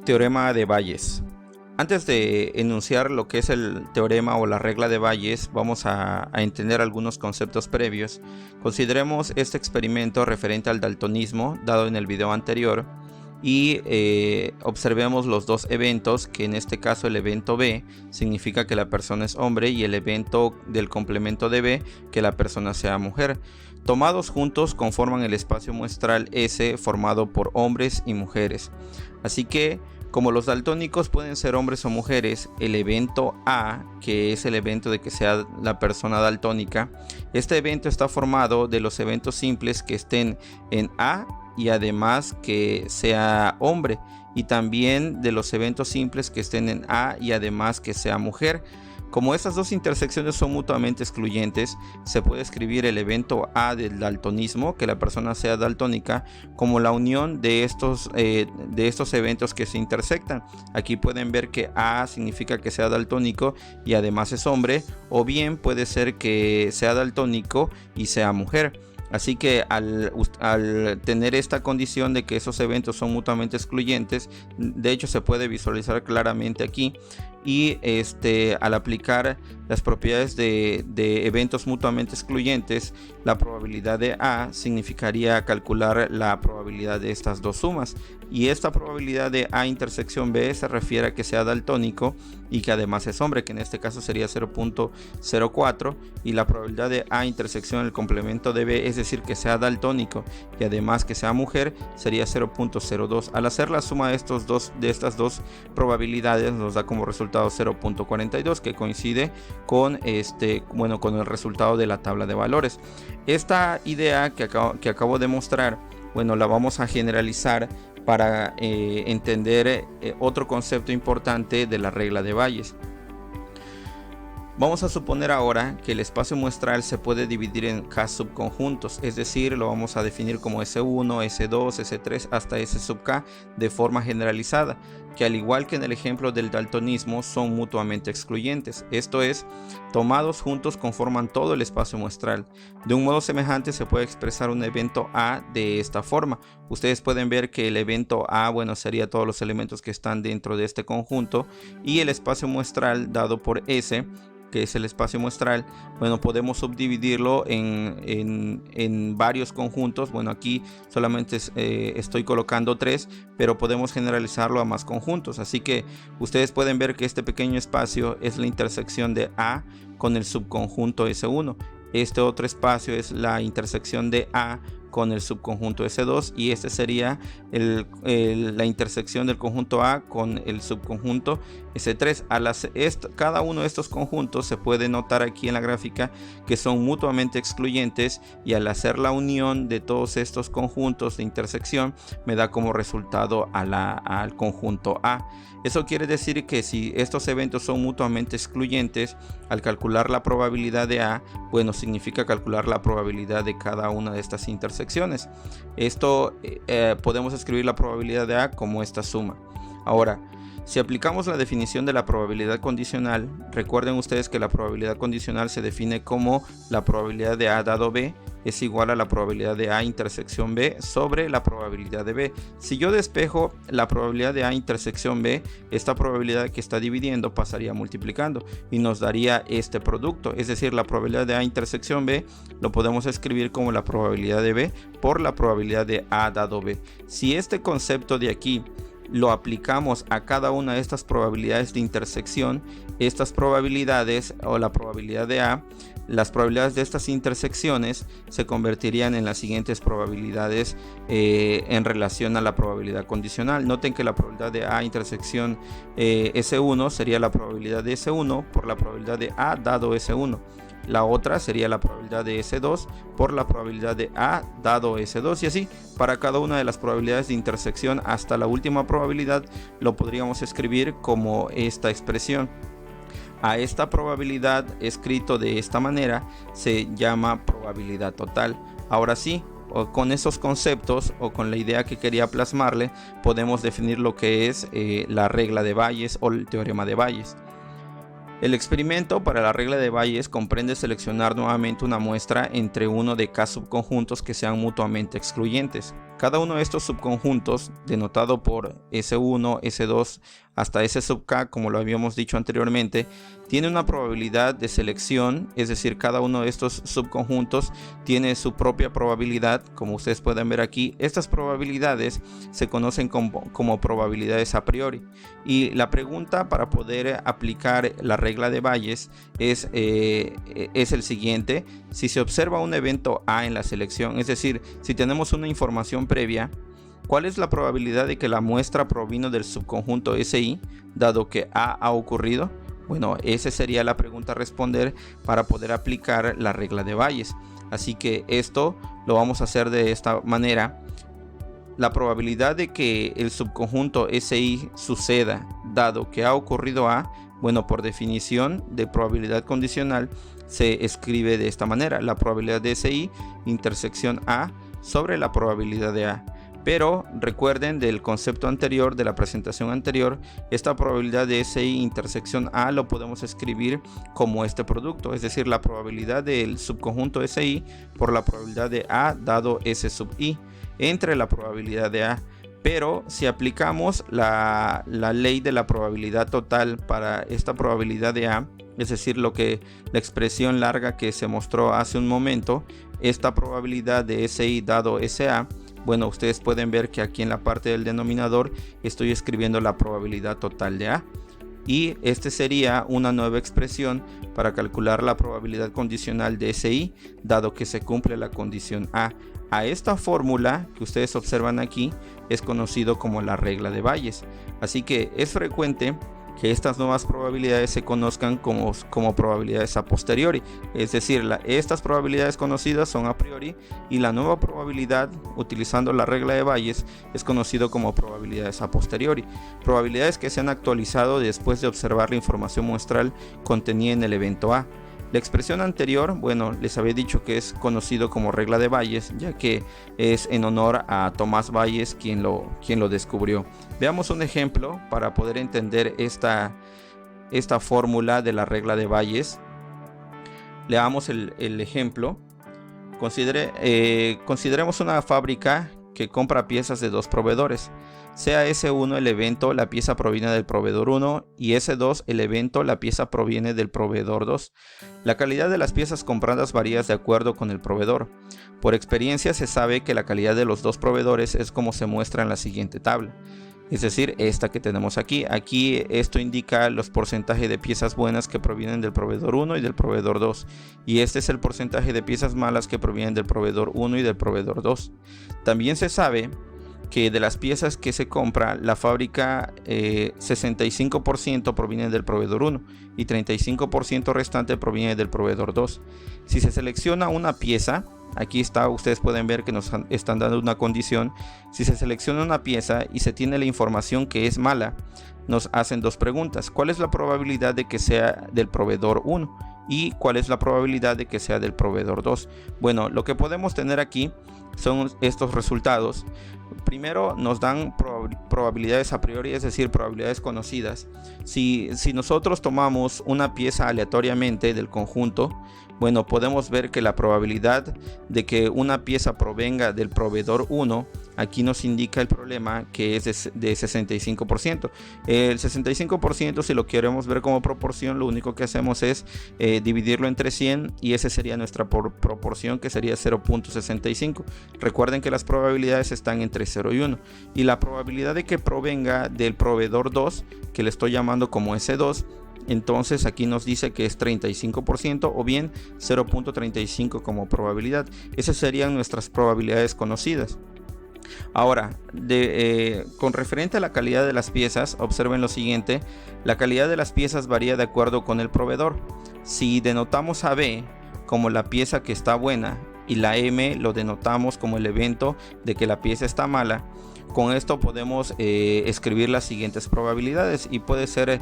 Teorema de Bayes. Antes de enunciar lo que es el teorema o la regla de Bayes, vamos a entender algunos conceptos previos. Consideremos este experimento referente al daltonismo dado en el video anterior y observemos los dos eventos, que en este caso el evento B significa que la persona es hombre y el evento del complemento de B que la persona sea mujer. Tomados juntos conforman el espacio muestral S formado por hombres y mujeres. Así que como los daltónicos pueden ser hombres o mujeres, el evento A, que es el evento de que sea la persona daltónica, este evento está formado de los eventos simples que estén en A y además que sea hombre, y también de los eventos simples que estén en A y además que sea mujer. Como estas dos intersecciones son mutuamente excluyentes, se puede escribir el evento A del daltonismo, que la persona sea daltónica, como la unión de estos eventos que se intersectan. Aquí pueden ver que A significa que sea daltónico y además es hombre, o bien puede ser que sea daltónico y sea mujer. Así que al tener esta condición de que esos eventos son mutuamente excluyentes, de hecho se puede visualizar claramente aquí. Y al aplicar las propiedades de eventos mutuamente excluyentes, la probabilidad de A significaría calcular la probabilidad de estas dos sumas, y esta probabilidad de A intersección B se refiere a que sea daltónico y que además es hombre, que en este caso sería 0.04, y la probabilidad de A intersección el complemento de B, es decir que sea daltónico y además que sea mujer, sería 0.02. Al hacer la suma de estas dos probabilidades nos da como resultado 0.42, que coincide con con el resultado de la tabla de valores. Esta idea que acabo de mostrar, la vamos a generalizar para entender otro concepto importante de la regla de Bayes. Vamos a suponer ahora que el espacio muestral se puede dividir en K subconjuntos, es decir, lo vamos a definir como S1, S2, S3 hasta S sub K de forma generalizada, que al igual que en el ejemplo del daltonismo son mutuamente excluyentes, esto es, tomados juntos conforman todo el espacio muestral. De un modo semejante se puede expresar un evento A de esta forma. Ustedes pueden ver que el evento A, sería todos los elementos que están dentro de este conjunto, y el espacio muestral dado por S, que es el espacio muestral, podemos subdividirlo en varios conjuntos. Aquí solamente estoy colocando 3, pero podemos generalizarlo a más conjuntos. Así que ustedes pueden ver que este pequeño espacio es la intersección de A con el subconjunto S1. Este otro espacio es la intersección de A con el subconjunto S2, y este sería la intersección del conjunto A con el subconjunto S3. Cada uno de estos conjuntos se puede notar aquí en la gráfica que son mutuamente excluyentes, y al hacer la unión de todos estos conjuntos de intersección me da como resultado al conjunto A. Eso quiere decir que si estos eventos son mutuamente excluyentes, al calcular la probabilidad de A, significa calcular la probabilidad de cada una de estas intersecciones. Esto podemos escribir la probabilidad de A como esta suma. Ahora, si aplicamos la definición de la probabilidad condicional, recuerden ustedes que la probabilidad condicional se define como la probabilidad de A dado B es igual a la probabilidad de A intersección B sobre la probabilidad de B. Si yo despejo la probabilidad de A intersección B, esta probabilidad que está dividiendo pasaría multiplicando y nos daría este producto, es decir, la probabilidad de A intersección B lo podemos escribir como la probabilidad de B por la probabilidad de A dado B. Si este concepto de aquí lo aplicamos a cada una de estas probabilidades de intersección, estas probabilidades o la probabilidad de A, las probabilidades de estas intersecciones se convertirían en las siguientes probabilidades en relación a la probabilidad condicional. Noten que la probabilidad de A intersección S1 sería la probabilidad de S1 por la probabilidad de A dado S1. La otra sería la probabilidad de S2 por la probabilidad de A dado S2, y así para cada una de las probabilidades de intersección hasta la última probabilidad lo podríamos escribir como esta expresión. A esta probabilidad escrito de esta manera se llama probabilidad total. Ahora sí, con esos conceptos o con la idea que quería plasmarle, podemos definir lo que es la regla de Bayes o el teorema de Bayes. El experimento para la regla de Bayes comprende seleccionar nuevamente una muestra entre uno de K subconjuntos que sean mutuamente excluyentes. Cada uno de estos subconjuntos, denotado por S1, S2 hasta S sub k, como lo habíamos dicho anteriormente, tiene una probabilidad de selección, es decir, cada uno de estos subconjuntos tiene su propia probabilidad, como ustedes pueden ver aquí. Estas probabilidades se conocen como probabilidades a priori, y la pregunta para poder aplicar la regla de Bayes es el siguiente: si se observa un evento A en la selección, es decir, si tenemos una información previa, ¿cuál es la probabilidad de que la muestra provino del subconjunto SI, dado que A ha ocurrido? Bueno, esa sería la pregunta a responder para poder aplicar la regla de Bayes. Así que esto lo vamos a hacer de esta manera. La probabilidad de que el subconjunto SI suceda, dado que ha ocurrido A, bueno, por definición de probabilidad condicional, se escribe de esta manera: la probabilidad de SI intersección A sobre la probabilidad de A. Pero recuerden del concepto anterior, de la presentación anterior, esta probabilidad de SI intersección A lo podemos escribir como este producto, es decir, la probabilidad del subconjunto SI por la probabilidad de A dado S sub I entre la probabilidad de A. Pero si aplicamos la ley de la probabilidad total para esta probabilidad de A, es decir, la expresión larga que se mostró hace un momento, esta probabilidad de SI dado SA, bueno, ustedes pueden ver que aquí en la parte del denominador estoy escribiendo la probabilidad total de A. Y este sería una nueva expresión para calcular la probabilidad condicional de SI, dado que se cumple la condición A. A esta fórmula que ustedes observan aquí es conocido como la regla de Bayes. Así que es frecuente que estas nuevas probabilidades se conozcan como probabilidades a posteriori, es decir, estas probabilidades conocidas son a priori, y la nueva probabilidad, utilizando la regla de Bayes, es conocido como probabilidades a posteriori, probabilidades que se han actualizado después de observar la información muestral contenida en el evento A. La expresión anterior, bueno, les había dicho que es conocido como regla de Bayes, ya que es en honor a Tomás Bayes quien lo descubrió. Veamos un ejemplo para poder entender esta fórmula de la regla de Bayes. Leamos el ejemplo. Consideremos una fábrica que compra piezas de dos proveedores. Sea S1 el evento, la pieza proviene del proveedor 1, y S2 el evento, la pieza proviene del proveedor 2. La calidad de las piezas compradas varía de acuerdo con el proveedor. Por experiencia se sabe que la calidad de los dos proveedores es como se muestra en la siguiente tabla. Es decir, esta que tenemos aquí. Aquí esto indica los porcentajes de piezas buenas que provienen del proveedor 1 y del proveedor 2. Y este es el porcentaje de piezas malas que provienen del proveedor 1 y del proveedor 2. También se sabe que de las piezas que se compra la fábrica, 65% proviene del proveedor 1 y 35% restante proviene del proveedor 2. Si se selecciona una pieza, aquí está, ustedes pueden ver que nos están dando una condición. Si se selecciona una pieza y se tiene la información que es mala, nos hacen dos preguntas: ¿cuál es la probabilidad de que sea del proveedor 1? ¿Y cuál es la probabilidad de que sea del proveedor 2? Bueno, lo que podemos tener aquí son estos resultados. Primero nos dan probabilidades a priori, es decir, probabilidades conocidas. Si nosotros tomamos una pieza aleatoriamente del conjunto, bueno, podemos ver que la probabilidad de que una pieza provenga del proveedor 1, aquí nos indica el problema que es de 65%. El 65%, si lo queremos ver como proporción, lo único que hacemos es dividirlo entre 100, y esa sería nuestra proporción, que sería 0.65. Recuerden que las probabilidades están entre 0 y 1, y la probabilidad de que provenga del proveedor 2, que le estoy llamando como S2, entonces aquí nos dice que es 35% o bien 0.35 como probabilidad. Esas serían nuestras probabilidades conocidas. Ahora, con referente a la calidad de las piezas, observen lo siguiente: la calidad de las piezas varía de acuerdo con el proveedor. Si denotamos a B como la pieza que está buena y la M lo denotamos como el evento de que la pieza está mala, con esto podemos escribir las siguientes probabilidades, y puede ser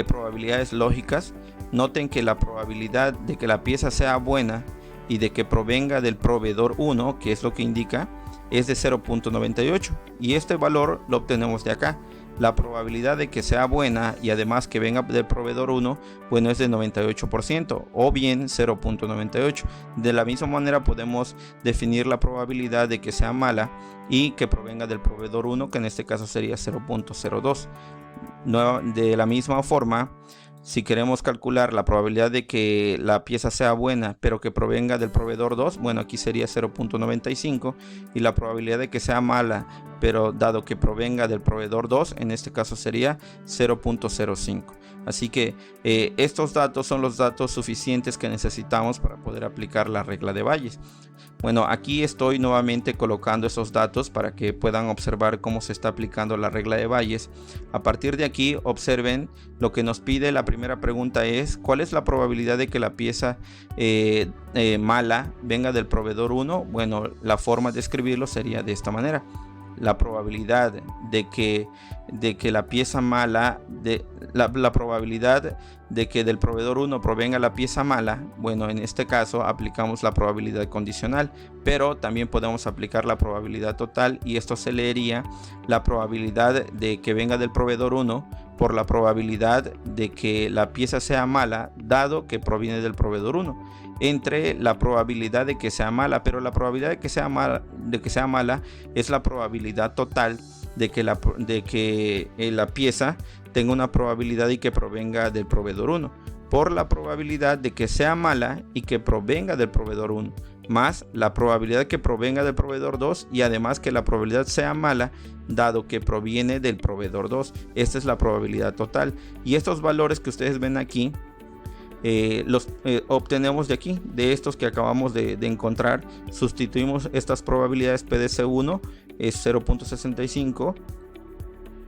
probabilidades lógicas. Noten que la probabilidad de que la pieza sea buena y de que provenga del proveedor 1, que es lo que indica, es de 0.98, y este valor lo obtenemos de acá. la probabilidad de que sea buena y además que venga del proveedor 1, bueno, es de 98% o bien 0.98. De la misma manera podemos definir la probabilidad de que sea mala y que provenga del proveedor 1, que en este caso sería 0.02. De la misma forma, si queremos calcular la probabilidad de que la pieza sea buena pero que provenga del proveedor 2, bueno, aquí sería 0.95, y la probabilidad de que sea mala pero dado que provenga del proveedor 2, en este caso sería 0.05. Así que estos datos son los datos suficientes que necesitamos para poder aplicar la regla de Bayes. Bueno, aquí estoy nuevamente colocando esos datos para que puedan observar cómo se está aplicando la regla de Bayes. A partir de aquí, observen lo que nos pide. La primera pregunta es: ¿cuál es la probabilidad de que la pieza mala venga del proveedor 1? Bueno, la forma de escribirlo sería de esta manera: la probabilidad de que la pieza mala, la probabilidad de que del proveedor 1 provenga la pieza mala. Bueno, en este caso aplicamos la probabilidad condicional, pero también podemos aplicar la probabilidad total, y esto se leería la probabilidad de que venga del proveedor 1 por la probabilidad de que la pieza sea mala dado que proviene del proveedor 1, entre la probabilidad de que sea mala, pero la probabilidad de que sea mala es la probabilidad total de que la pieza tenga una probabilidad y que provenga del proveedor 1 por la probabilidad de que sea mala y que provenga del proveedor 1 más la probabilidad que provenga del proveedor 2 y además que la probabilidad sea mala dado que proviene del proveedor 2. Esta es la probabilidad total, y estos valores que ustedes ven aquí los obtenemos de aquí, de estos que acabamos de encontrar. Sustituimos estas probabilidades. PDC1 es 0.65,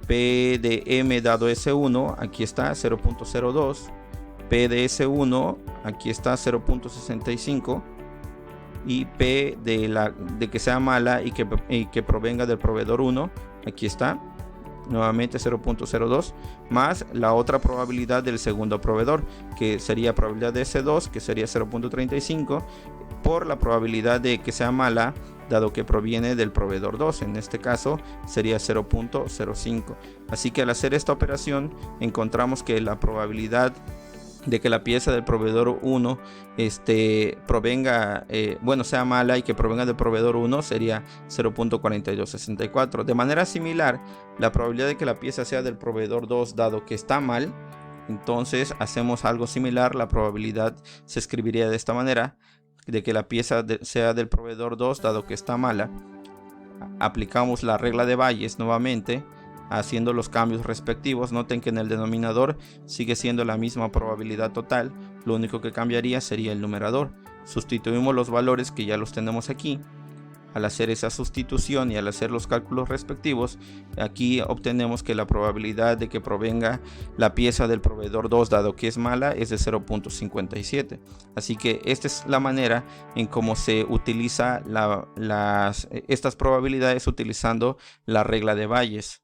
P de M dado S1 aquí está 0.02, PDS1 aquí está 0.65 y P de que sea mala y que provenga del proveedor 1 aquí está nuevamente 0.02 más la otra probabilidad del segundo proveedor, que sería probabilidad de S2, que sería 0.35 por la probabilidad de que sea mala dado que proviene del proveedor 2, en este caso sería 0.05. Así que al hacer esta operación encontramos que la probabilidad de que la pieza del proveedor 1 provenga, sea mala y que provenga del proveedor 1 sería 0.4264. De manera similar, la probabilidad de que la pieza sea del proveedor 2 dado que está mal, entonces hacemos algo similar. La probabilidad se escribiría de esta manera: de que la pieza sea del proveedor 2 dado que está mala. Aplicamos la regla de Bayes nuevamente, haciendo los cambios respectivos. Noten que en el denominador sigue siendo la misma probabilidad total, lo único que cambiaría sería el numerador. Sustituimos los valores que ya los tenemos aquí. Al hacer esa sustitución y al hacer los cálculos respectivos, aquí obtenemos que la probabilidad de que provenga la pieza del proveedor 2 dado que es mala es de 0.57. Así que esta es la manera en cómo se utiliza estas probabilidades utilizando la regla de Bayes.